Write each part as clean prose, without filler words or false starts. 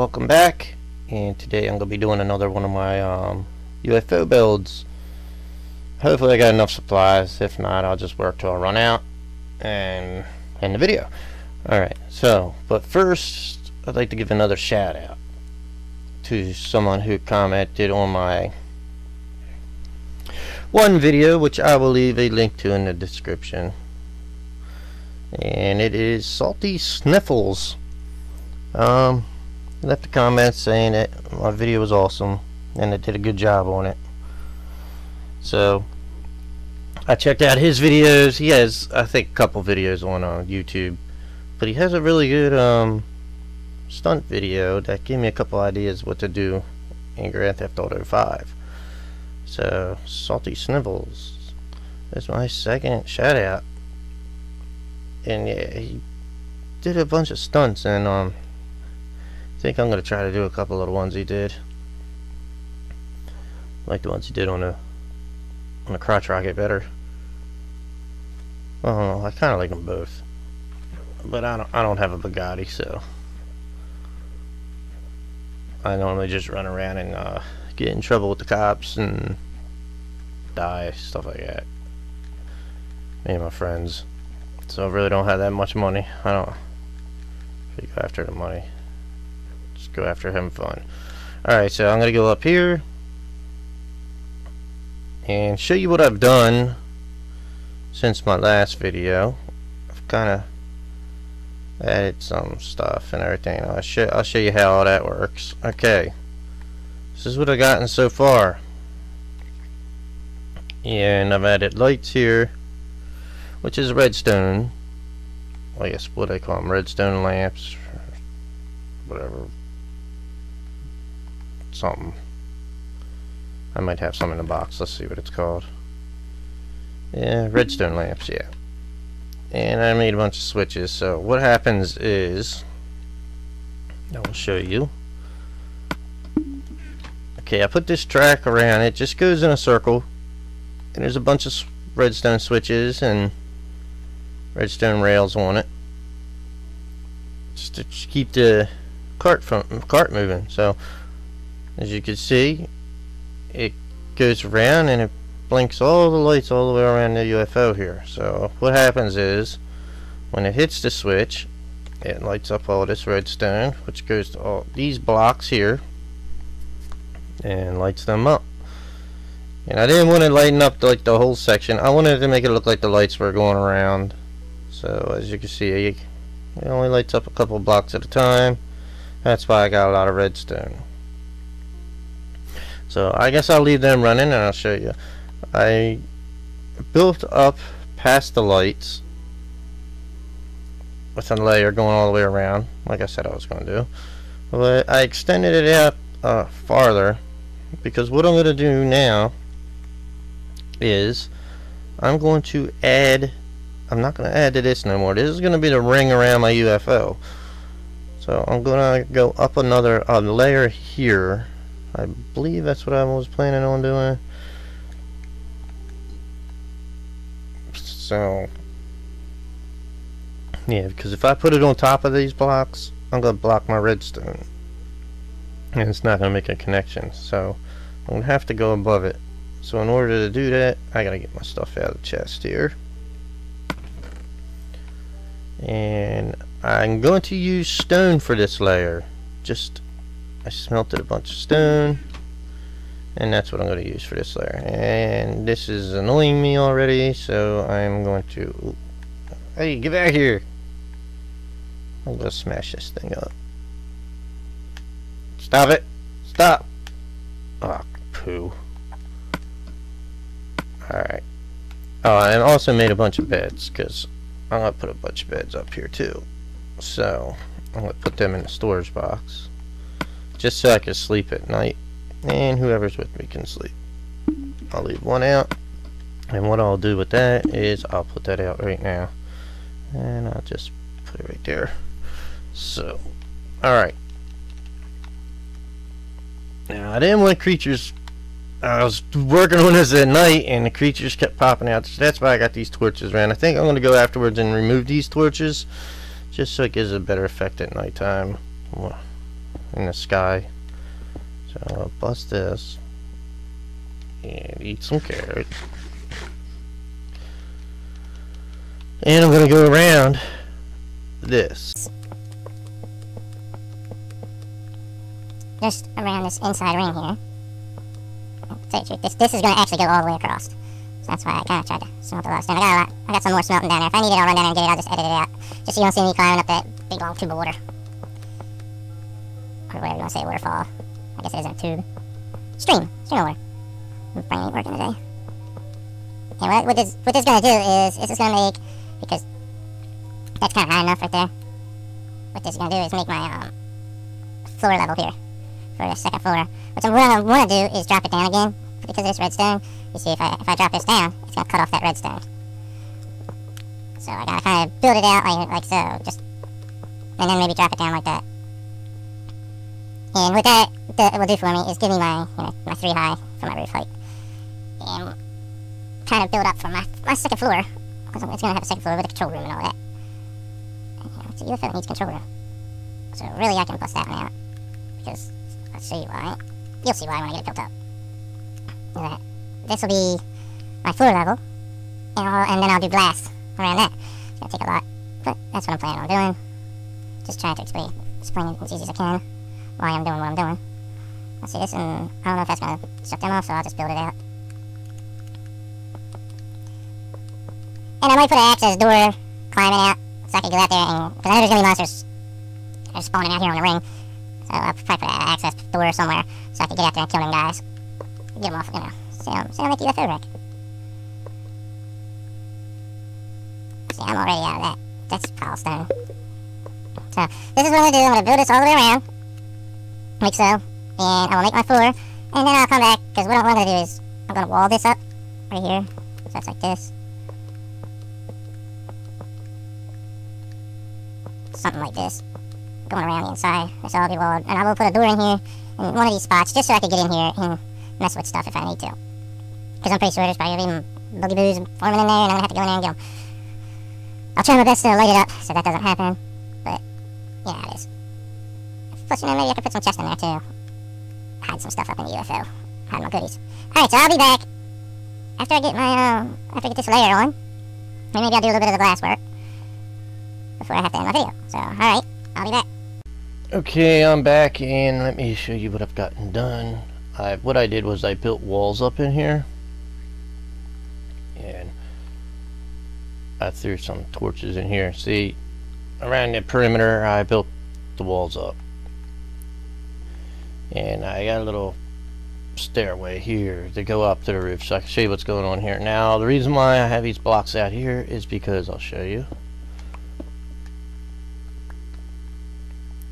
welcome back, and today I'm going to be doing another one of my UFO builds. Hopefully I got enough supplies. If not, I'll just work till I run out and end the video. Alright, but first I'd like to give another shout out to someone who commented on my one video, which I will leave a link to in the description, and it is Salty Sniffles. Left a comment saying that my video was awesome and I did a good job on it. So I checked out his videos. He has, I think, a couple videos on YouTube, but he has a really good stunt video that gave me a couple ideas what to do in Grand Theft Auto 5. So Salty Sniffles, that's my second shout out. And yeah, he did a bunch of stunts, and I think I'm gonna try to do a couple of the ones he did, like the ones he did on the crotch rocket better. I kind of like them both, but I don't have a Bugatti, so I normally just run around and get in trouble with the cops and die, stuff like that. Me and my friends. So I really don't have that much money. I don't really go after the money. Just go after having fun. Alright, so I'm gonna go up here and show you what I've done since my last video. I've kinda added some stuff and everything. I'll show you how all that works. Okay. This is what I've gotten so far. And I've added lights here, which is redstone. I guess what I call them, redstone lamps, whatever, something. I might have some in the box. Let's see what it's called. Yeah, redstone lamps. Yeah. And I made a bunch of switches. So what happens is, I will show you. Okay, I put this track around. It just goes in a circle, and there's a bunch of redstone switches and redstone rails on it, just to keep the cart moving. So as you can see, it goes around and it blinks all the lights all the way around the UFO here. So what happens is, when it hits the switch, it lights up all this redstone, which goes to all these blocks here and lights them up. And I didn't want to lighten up like the whole section. I wanted to make it look like the lights were going around. So as you can see, it only lights up a couple blocks at a time. That's why I got a lot of redstone. So I guess I'll leave them running and I'll show you. I built up past the lights with a layer going all the way around, like I said I was going to do. But I extended it out farther, because what I'm going to do now is I'm going to add, I'm not going to add to this no more. This is going to be the ring around my UFO. So I'm going to go up another layer here. I believe that's what I was planning on doing. So yeah, because if I put it on top of these blocks, I'm going to block my redstone, and it's not going to make a connection. So I'm going to have to go above it. So in order to do that, I got to get my stuff out of the chest here. And I'm going to use stone for this layer. I smelted a bunch of stone, and that's what I'm going to use for this layer. And this is annoying me already, so I'm going to... Hey, get back here! I'm going to smash this thing up. Stop it! Stop! Oh, poo. Alright. Oh, and I also made a bunch of beds, because I'm going to put a bunch of beds up here too. So I'm going to put them in the storage box, just so I can sleep at night, and whoever's with me can sleep. I'll leave one out, and what I'll do with that is I'll put that out right now, and I'll just put it right there. So alright, now I didn't want creatures. I was working on this at night and the creatures kept popping out, so that's why I got these torches around. I think I'm going to go afterwards and remove these torches, just so it gives a better effect at nighttime. in the sky. So I'll bust this and eat some carrot. And I'm gonna go around this. Just around this inside ring here. Tell you the truth, this is gonna actually go all the way across. So that's why I kinda tried to smelt a lot of stone. I got some more smelting down there. If I need it, I'll run down there and get it. I'll just edit it out. Just so you don't see me climbing up that big long tube of water. Or whatever you want to say, waterfall. I guess it isn't a tube. Stream of water. My brain ain't working today. And what this gonna do is, it's just gonna make, because that's kinda high enough right there. What this is gonna do is make my, floor level here. For the second floor. What I wanna do is drop it down again, because of this redstone. You see, if I drop this down, it's gonna cut off that redstone. So I gotta kinda build it out like so, just, and then maybe drop it down like that. And what that will do for me is give me my, my 3 high for my roof height. And kind of build up for my second floor. Because it's going to have a second floor with a control room and all that. And, it's a UFO that needs a control room. So really I can bust that one out. Because, let's see why. You'll see why when I get it built up. This will be my floor level. And then I'll do glass around that. It's going to take a lot. But that's what I'm planning on doing. Just trying to explain it as easy as I can. Why I'm doing what I'm doing. Let's see this, and I don't know if that's going to shut them off, so I'll just build it out. And I might put an access door climbing out, so I can go out there and, because I know there's going to be monsters that are spawning out here on the ring. So I'll probably put an access door somewhere, so I can get out there and kill them guys. Get them off, see how make the UFO wreck. See, I'm already out of that. That's pile stone. So, this is what I'm going to do. I'm going to build this all the way around. Like so, and I will make my floor, and then I'll come back, because what I'm going to do is, I'm going to wall this up, right here, so it's like this. Something like this, going around the inside, so I'll be walled, and I will put a door in here, in one of these spots, just so I can get in here and mess with stuff if I need to. Because I'm pretty sure there's probably even boogie boos forming in there, and I'm going to have to go in there and get them. I'll try my best to light it up, so that doesn't happen, but, yeah, it is. Plus, maybe I could put some chests in there, too. Hide some stuff up in the UFO. Hide my goodies. Alright, so I'll be back. After I get my, after I get this layer on. Maybe I'll do a little bit of the glass work. Before I have to end my video. So, alright, I'll be back. Okay, I'm back, and let me show you what I've gotten done. What I did was I built walls up in here. And I threw some torches in here. See, around the perimeter, I built the walls up. And I got a little stairway here to go up to the roof so I can show you what's going on here. Now the reason why I have these blocks out here is because I'll show you.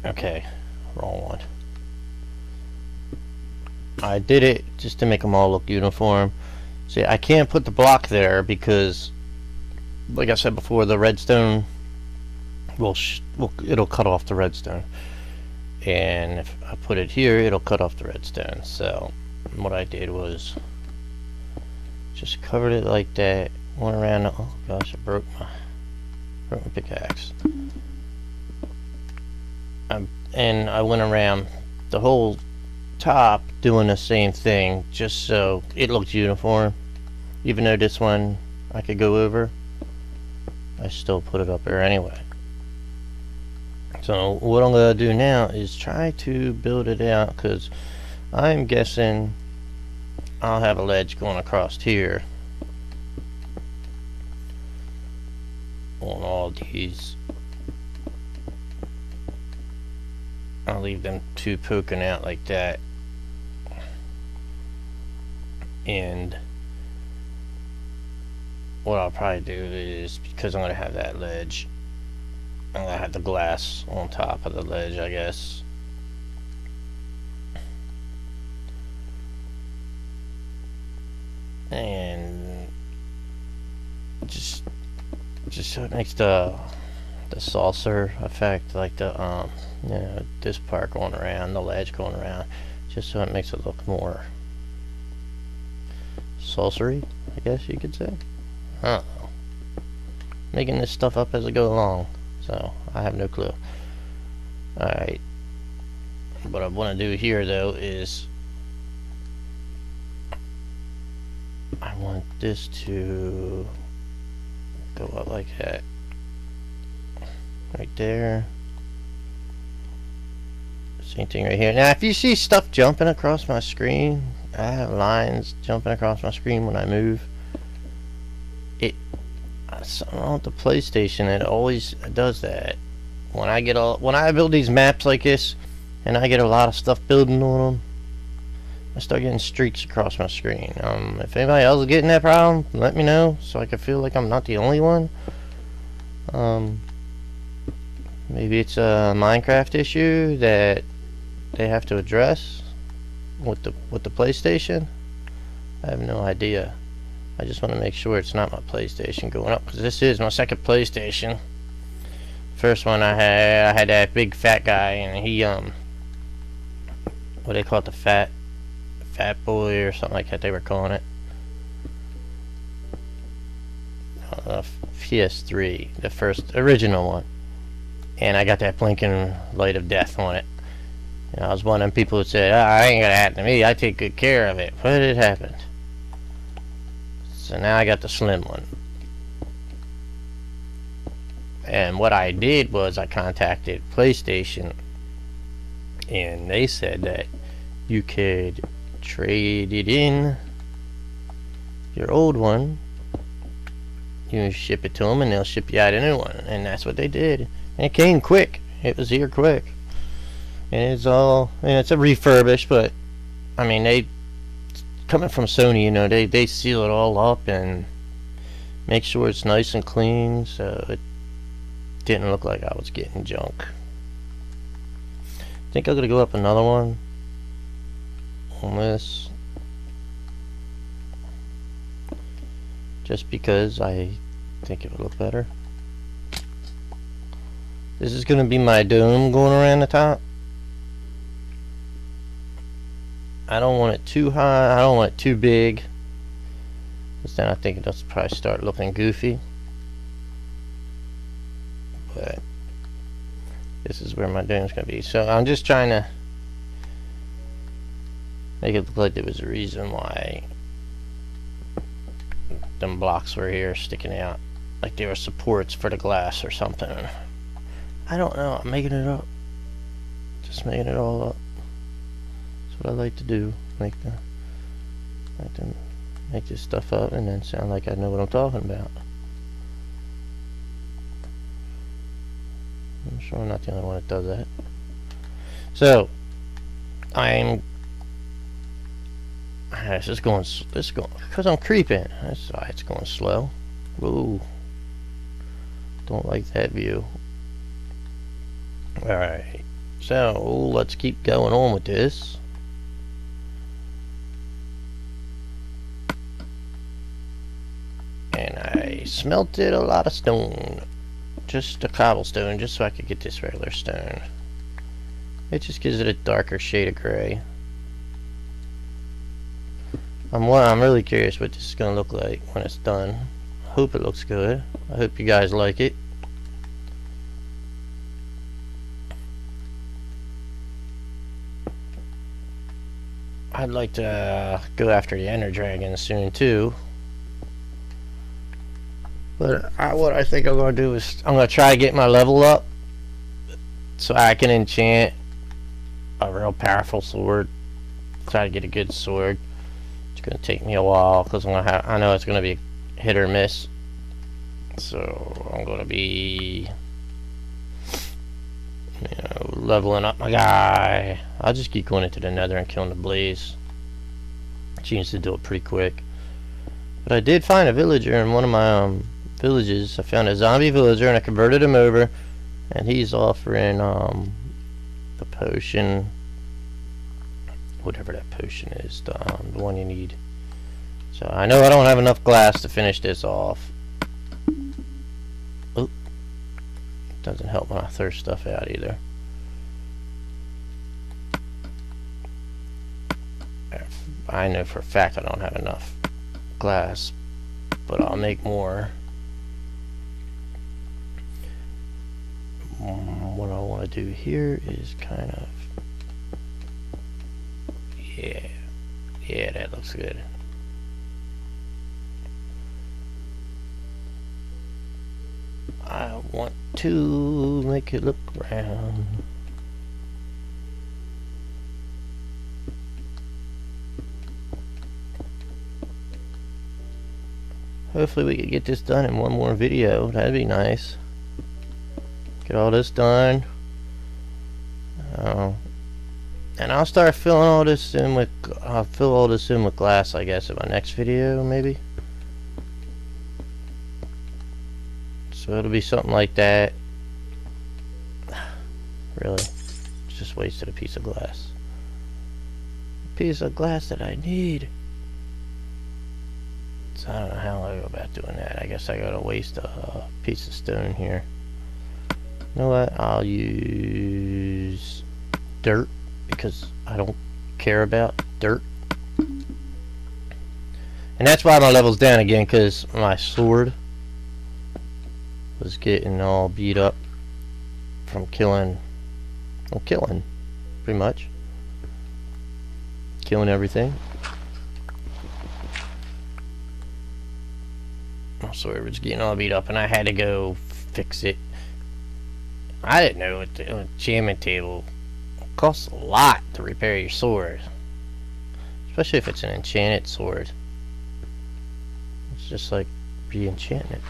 Okay, wrong one. I did it just to make them all look uniform. See, I can't put the block there because, like I said before, the redstone it'll cut off the redstone. And if I put it here, it'll cut off the redstone. So what I did was just covered it like that. Went around. Oh gosh, I broke my pickaxe. And I went around the whole top doing the same thing, just so it looked uniform. Even though this one I could go over, I still put it up there anyway. So what I'm going to do now is try to build it out, because I'm guessing I'll have a ledge going across here on all these. I'll leave them two poking out like that, and what I'll probably do is, because I'm going to have that ledge, I'm gonna have the glass on top of the ledge, I guess. And just so it makes the saucer effect, like the this part going around, the ledge going around, just so it makes it look more saucery, I guess you could say. I don't know. Making this stuff up as I go along. So, I have no clue. Alright. What I want to do here though is I want this to go up like that. Right there. Same thing right here. Now if you see stuff jumping across my screen, I have lines jumping across my screen when I move. Something wrong with the PlayStation, it always does that. When I build these maps like this and I get a lot of stuff building on them, I start getting streaks across my screen. If anybody else is getting that problem, let me know so I can feel like I'm not the only one. Maybe it's a Minecraft issue that they have to address with the PlayStation. I have no idea. I just want to make sure it's not my PlayStation going up, because this is my second PlayStation. First one I had that big fat guy, and he what do they call it, the fat boy or something like that they were calling it. PS3, the first original one, and I got that blinking light of death on it. And I was one of them people who said, I ain't gonna happen to me, I take good care of it, but it happened. So now I got the slim one. And what I did was I contacted PlayStation, and they said that you could trade it in your old one. You ship it to them and they'll ship you out a new one. And that's what they did. And it came quick. It was here quick. And it's all, it's a refurbish, but I mean, they, coming from Sony, you know, they seal it all up and make sure it's nice and clean, so it didn't look like I was getting junk. I think I'm gonna go up another one on this, just because I think it would look better. This is gonna be my dome going around the top. I don't want it too high, I don't want it too big, because then I think it'll probably start looking goofy. But this is where my dome's going to be. So I'm just trying to make it look like there was a reason why them blocks were here sticking out, like they were supports for the glass or something. I don't know, I'm making it up, just making it all up. That's what I like to do, make this stuff up and then sound like I know what I'm talking about. I'm sure I'm not the only one that does that. So this is going because I'm creeping. That's why it's going slow. Ooh, don't like that view. All right, so let's keep going on with this. And I smelted a lot of stone, just a cobblestone, just so I could get this regular stone. It just gives it a darker shade of gray. I'm really curious what this is gonna look like when it's done. I hope it looks good. I hope you guys like it. I'd like to go after the Ender Dragon soon too. But what I think I'm going to do is I'm going to try to get my level up so I can enchant a real powerful sword. Try to get a good sword. It's going to take me a while because I know it's going to be hit or miss. So I'm going to be, leveling up my guy. I'll just keep going into the Nether and killing the Blaze. Seems to do it pretty quick. But I did find a villager in one of my villages. I found a zombie villager and I converted him over, and he's offering the potion, whatever that potion is, the one you need. So I know I don't have enough glass to finish this off. Oop. Doesn't help when I throw stuff out either. I know for a fact I don't have enough glass, but I'll make more. What I want to do here is kind of Yeah. Yeah, that looks good. I want to make it look round. Hopefully we can get this done in one more video. That'd be nice. Get all this done. And I'll start filling all this in with, I'll fill all this in with glass, I guess, in my next video, maybe. So it'll be something like that. Really, it's just wasted a piece of glass. A piece of glass that I need. So I don't know how I go about doing that. I guess I gotta waste a piece of stone here. You know what? I'll use dirt because I don't care about dirt. And that's why my level's down again, because my sword was getting all beat up from killing, pretty much. Killing everything. My sword was getting all beat up and I had to go fix it. I didn't know what the enchantment table costs a lot to repair your sword. Especially if it's an enchanted sword. It's just like re-enchanting it.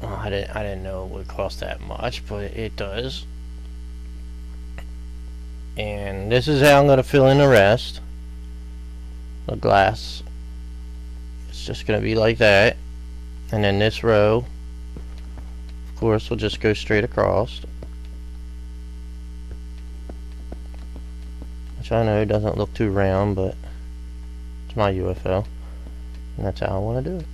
Well, I didn't know it would cost that much, but it does. And this is how I'm going to fill in the rest. The glass. It's just going to be like that. And then this row, of course, will just go straight across. Which I know doesn't look too round, but it's my UFO. And that's how I want to do it.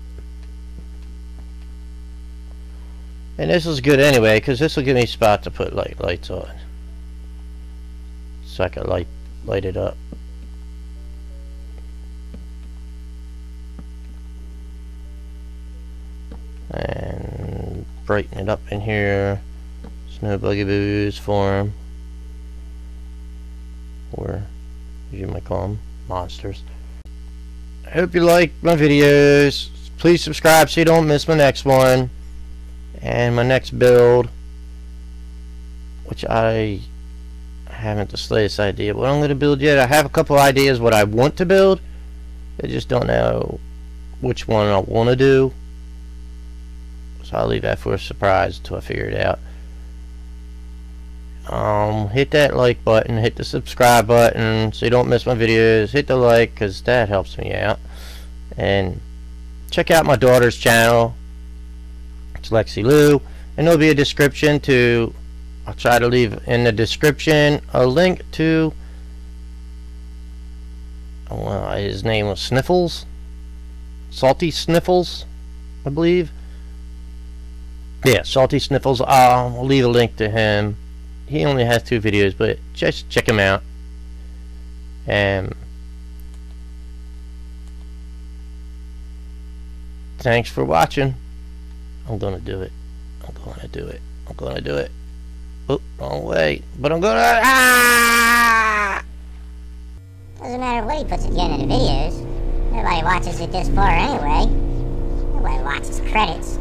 And this is good anyway, because this will give me a spot to put lights on. So I can light it up. And brighten it up in here. Snow bugaboos form. Or, as you might call them, monsters. I hope you like my videos. Please subscribe so you don't miss my next one. And my next build, which I haven't the slightest idea what I'm going to build yet. I have a couple ideas what I want to build. I just don't know which one I want to do. So I'll leave that for a surprise until I figure it out. Hit that like button, hit the subscribe button so you don't miss my videos. Hit the like because that helps me out. And check out my daughter's channel. It's Lexi Lou, and there'll be a description to, I'll try to leave in the description a link to, well, his name was Sniffles, Salty Sniffles, I believe. Yeah, Salty Sniffles. I'll leave a link to him. He only has 2 videos, but just check him out. And thanks for watching. I'm gonna do it. I'm gonna do it. I'm gonna do it. Oh, wrong way. But I'm gonna. Ah! Doesn't matter what he puts at the end of the videos. Nobody watches it this far anyway. Nobody watches credits.